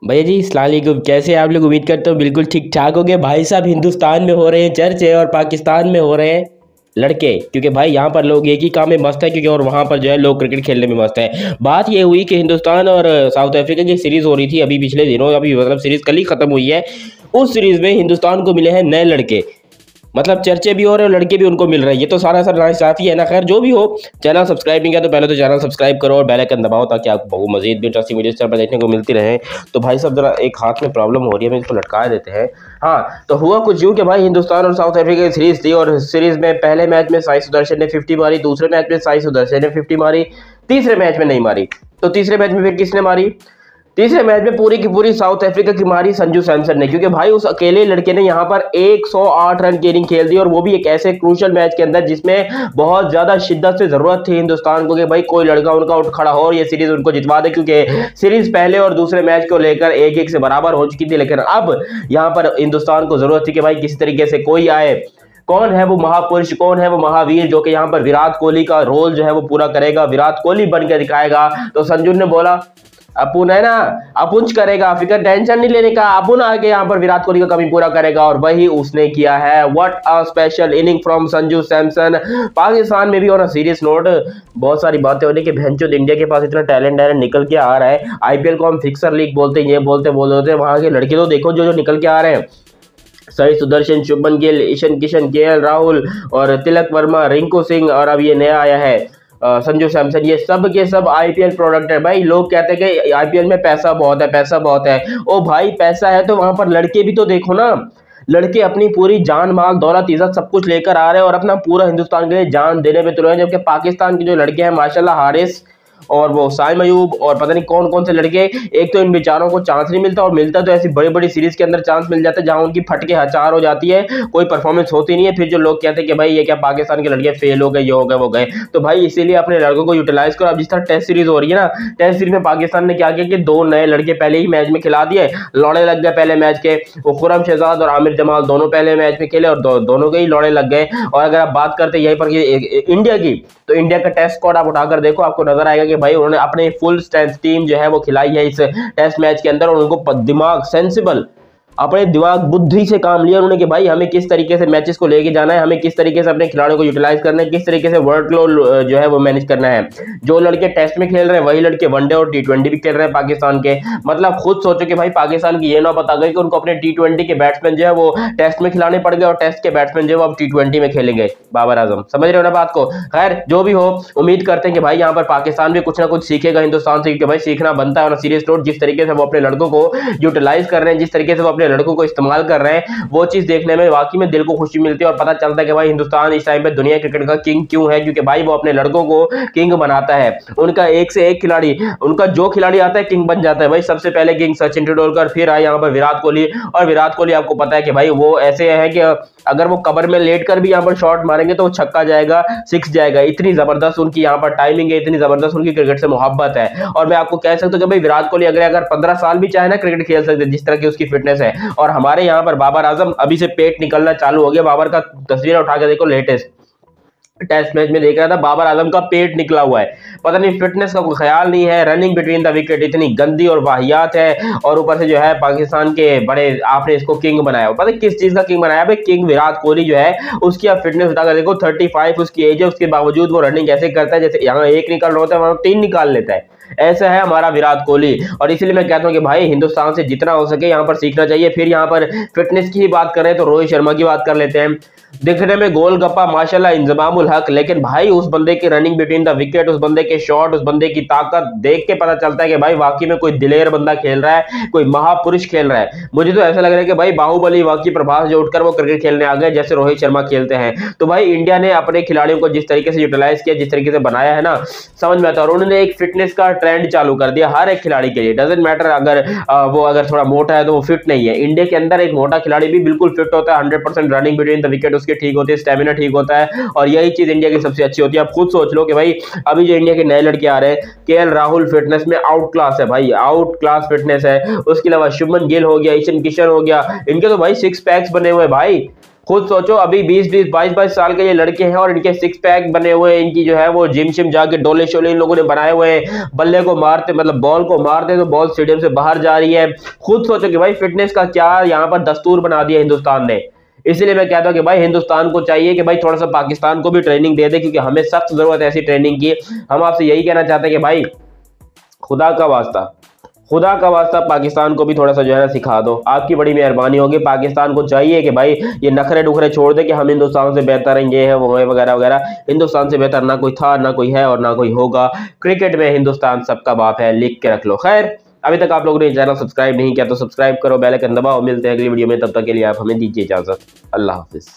भैया जी अस्सलाम वालेकुम। कैसे आप लोग? उम्मीद करते हो बिल्कुल ठीक ठाक हो गए। भाई साहब हिंदुस्तान में हो रहे हैं चर्चे और पाकिस्तान में हो रहे हैं लड़के, क्योंकि भाई यहाँ पर लोग एक ही काम में मस्त है, क्योंकि और वहाँ पर जो है लोग क्रिकेट खेलने में मस्त है। बात ये हुई कि हिंदुस्तान और साउथ अफ्रीका की सीरीज हो रही थी अभी पिछले दिनों, अभी मतलब सीरीज कल ही खत्म हुई है। उस सीरीज में हिंदुस्तान को मिले हैं नए लड़के, मतलब चर्चे भी हो रहे हैं और लड़के भी उनको मिल रहे हैं। ये तो सारा सर नाइंसाफी है ना। खैर जो भी हो, चैनल सब्सक्राइब नहीं किया तो पहले तो चैनल सब्सक्राइब करो और बेल आइकन दबाओ ताकि आपको मजीद भी इंटरेस्टिंग वीडियोस पर देखने को मिलती रहे। तो भाई साहब जरा एक हाथ में प्रॉब्लम हो रही है, मैं इसको लटका देते हैं। हाँ, तो हुआ कुछ यूं कि भाई हिंदुस्तान और साउथ अफ्रीका की सीरीज थी और सीरीज में पहले मैच में साई सुदर्शन ने 50 मारी, दूसरे मैच में साई सुदर्शन ने 50 मारी, तीसरे मैच में नहीं मारी। तो तीसरे मैच में फिर किसने मारी? तीसरे मैच में पूरी की पूरी साउथ अफ्रीका की मारी संजू सैमसन ने, क्योंकि भाई उस अकेले लड़के ने यहाँ पर 108 रन की इनिंग खेल दी, और वो भी एक ऐसे क्रूशियल मैच के अंदर जिसमें बहुत ज्यादा शिद्दत से जरूरत थी हिंदुस्तान को कि भाई कोई लड़का उनका उठ खड़ा हो और ये सीरीज उनको जितवा दे, क्योंकि सीरीज पहले और दूसरे मैच को लेकर 1-1 से बराबर हो चुकी थी। लेकिन अब यहाँ पर हिंदुस्तान को जरूरत थी कि भाई किसी तरीके से कोई आए। कौन है वो महापुरुष, कौन है वो महावीर जो कि यहाँ पर विराट कोहली का रोल जो है वो पूरा करेगा, विराट कोहली बन के दिखाएगा। तो संजू ने बोला अपुन है ना, अपुंज करेगा, फिकर टेंशन नहीं लेने का, अपुन आके यहाँ पर विराट कोहली का कमी पूरा करेगा, और वही उसने किया है। What a special inning from Sanju Samson. Pakistan में भी ऑन अ सीरियस नोट बहुत सारी बातें होने की भैंचोद इंडिया के पास इतना टैलेंट है, निकल के आ रहा है। आईपीएल को हम फिक्सर लीग बोलते हैं, ये बोलते वहां के लड़के तो देखो जो जो निकल के आ रहे हैं। साई सुदर्शन, शुभमन गिल, ईशान किशन, केएल राहुल और तिलक वर्मा, रिंकू सिंह, और अब ये नया आया है संजू सैमसन। ये सब के सब आईपीएल प्रोडक्ट है भाई। लोग कहते हैं कि आईपीएल में पैसा बहुत है, पैसा बहुत है। ओ भाई पैसा है तो वहां पर लड़के भी तो देखो ना। लड़के अपनी पूरी जान माल दौलत इज्जत सब कुछ लेकर आ रहे हैं और अपना पूरा हिंदुस्तान के लिए जान देने पे तुले हैं, जबकि पाकिस्तान के जो लड़के हैं माशाल्लाह, हारिस और वो साइम अयूब और पता नहीं कौन कौन से लड़के, एक तो इन बेचारों को चांस नहीं मिलता, और मिलता तो ऐसी बड़ी बड़ी सीरीज के अंदर चांस मिल जाता है जहां उनकी फटके हचार हो जाती है, कोई परफॉर्मेंस होती नहीं है। फिर जो लोग कहते हैं कि भाई ये क्या पाकिस्तान के लड़के फेल हो गए, ये हो गए वो गए। तो भाई इसीलिए अपने लड़कों को यूटिलाइज करो। अब जिस तरह टेस्ट सीरीज हो रही है ना, टेस्ट सीरीज में पाकिस्तान ने क्या किया कि 2 नए लड़के पहले ही मैच में खिला दिए, लौड़े लग गए पहले मैच के। वो खुरम शहजाद और आमिर जमाल दोनों पहले मैच में खेले और दोनों के ही लौड़े लग गए। और अगर आप बात करते यहीं पर इंडिया की, तो इंडिया का टेस्ट स्क्वाड आप उठाकर देखो, आपको नजर आएगा कि भाई उन्होंने अपने फुल स्ट्रेंथ टीम जो है वो खिलाई है इस टेस्ट मैच के अंदर, और उनको दिमाग सेंसिबल अपने दिमाग बुद्धि से काम लिया उन्होंने कि भाई हमें किस तरीके से मैचेस को लेके जाना है, हमें किस तरीके से अपने खिलाड़ियों को यूटिलाइज करना है, किस तरीके से वर्कलोड जो है वो मैनेज करना है। जो लड़के टेस्ट में खेल रहे हैं वही लड़के वनडे और टी20 भी खेल रहे हैं पाकिस्तान के। मतलब खुद सोचो कि भाई पाकिस्तान की ये ना पता गई कि उनको अपने टी20 के बैट्समैन जो है वो टेस्ट में खिलाने पड़ गए, और टेस्ट के बैट्समैन जो है वो अब टी20 में खेलेंगे। बाबर आजम, समझ रहे हो ना बात को। खैर जो भी हो, उम्मीद करते हैं कि भाई यहाँ पर पाकिस्तान भी कुछ ना कुछ सीखेगा हिंदुस्तान से, क्योंकि भाई सीखना बनता है। और सीरियस नोट, जिस तरीके से वो अपने लड़कों को यूटिलाइज कर रहे हैं, जिस तरीके से वो अपने लड़कों को इस्तेमाल कर रहे हैं, वो चीज देखने में वाकई में दिल को खुशी मिलती है, और पता चलता है कि भाई हिंदुस्तान इस टाइम पे दुनिया क्रिकेट का किंग क्यों है, क्योंकि भाई वो अपने लड़कों को किंग बनाता है। उनका एक से एक खिलाड़ी, उनका जो खिलाड़ी आता है किंग बन जाता है भाई। सबसे पहले किंग सचिन तेंदुलकर, फिर आए यहाँ पर विराट कोहली। और विराट कोहली आपको पता है कि भाई वो ऐसे है कि अगर वो कबर में लेट कर भी यहाँ पर शॉट मारेंगे तो वो छक्का जाएगा, 6 जाएगा। इतनी जबरदस्त उनकी यहाँ पर टाइमिंग है, इतनी जबरदस्त उनकी क्रिकेट से मोहब्बत है। और मैं आपको कह सकता हूँ कि भाई विराट कोहली अगर 15 साल भी चाहे ना क्रिकेट खेल सकते, जिस तरह की उसकी फिटनेस है। और हमारे यहाँ पर बाबर आजम अभी से पेट निकलना चालू हो गया। बाबर का तस्वीर उठा के देखो, लेटेस्ट टेस्ट मैच में देख रहा था, बाबर आजम का पेट निकला हुआ है। पता नहीं फिटनेस का कोई ख्याल नहीं है, रनिंग बिटवीन द विकेट इतनी गंदी और वाहियात है। और ऊपर से जो है पाकिस्तान के बड़े, आपने इसको किंग बनाया। पता है किस चीज का किंग बनाया भाई? किंग विराट कोहली जो है उसकी आप फिटनेस उठाकर देखो, 35 उसकी एज है, उसके बावजूद वो रनिंग ऐसे करता है जैसे यहाँ 1 निकाल रहा होता है वहां 3 निकाल लेता है। ऐसा है हमारा विराट कोहली। और इसलिए मैं कहता हूं कि भाई हिंदुस्तान से जितना हो सके यहाँ पर सीखना चाहिए। फिर यहाँ पर फिटनेस की ही बात करें तो रोहित शर्मा की बात कर लेते हैं। दिखने में गोलगप्पा माशाल्लाह इंजमामुल हक, लेकिन भाई उस बंदे की रनिंग बिटवीन द विकेट, उस बंदे के शॉट, उस बंदे की ताकत देख के पता चलता है कि भाई वाकई में कोई दिलेर बंदा खेल रहा है, कोई महापुरुष खेल रहा है। मुझे तो ऐसा लग रहा है कि भाई बाहुबली वाकई प्रभास जो उठकर वो क्रिकेट खेलने आ गए, जैसे रोहित शर्मा खेलते हैं। तो भाई इंडिया ने अपने खिलाड़ियों को जिस तरीके से यूटिलाइज किया, जिस तरीके से बनाया है ना, समझ में आता है। और उन्होंने एक फिटनेस का ट्रेंड चालू कर दिया हर एक खिलाड़ी के लिए। डजेंट मैटर अगर वो अगर थोड़ा मोटा है तो वो फिट नहीं है। इंडिया के अंदर एक मोटा खिलाड़ी भी बिल्कुल फिट होता है, 100% रनिंग बिटवीन द विकेट उसकी ठीक होती है, स्टेमिना ठीक होता है। और यही चीज इंडिया की सबसे अच्छी होती है। आप खुद सोच लो कि भाई अभी जो इंडिया के नए लड़के आ रहे हैं, केएल राहुल फिटनेस में आउट क्लास है भाई, आउट क्लास फिटनेस है। उसके अलावा शुभमन गिल हो गया, ईशान किशन हो गया, इनके तो भाई 6 पैक्स बने हुए भाई। खुद सोचो, अभी 20-20 22-22 साल के ये लड़के हैं और इनके सिक्स पैक बने हुए हैं, इनकी जो है वो जिम शिम जाके डोले शोले इन लोगों ने बनाए हुए हैं, बल्ले को मारते मतलब बॉल को मारते तो बॉल स्टेडियम से बाहर जा रही है। खुद सोचो कि भाई फिटनेस का क्या यहाँ पर दस्तूर बना दिया हिंदुस्तान ने। इसलिए मैं कहता हूँ कि भाई हिंदुस्तान को चाहिए कि भाई थोड़ा सा पाकिस्तान को भी ट्रेनिंग दे दे, क्योंकि हमें सख्त जरूरत है ऐसी ट्रेनिंग की। हम आपसे यही कहना चाहते हैं कि भाई खुदा का वास्ता, खुदा का वास्ता पाकिस्तान को भी थोड़ा सा जो है ना सिखा दो, आपकी बड़ी मेहरबानी होगी। पाकिस्तान को चाहिए कि भाई ये नखरे डुखरे छोड़ दे कि हम हिंदुस्तान से बेहतर हैं, ये है वो है वगैरह वगैरह। हिंदुस्तान से बेहतर ना कोई था, ना कोई है और ना कोई होगा। क्रिकेट में हिंदुस्तान सबका बाप है, लिख के रख लो। खैर, अभी तक आप लोगों ने चैनल सब्सक्राइब नहीं किया तो सब्सक्राइब करो, बेल आइकन दबाओ। मिलते हैं अगली वीडियो में, तब तक के लिए आप हमें दीजिए इजाजत। अल्लाह हाफिज।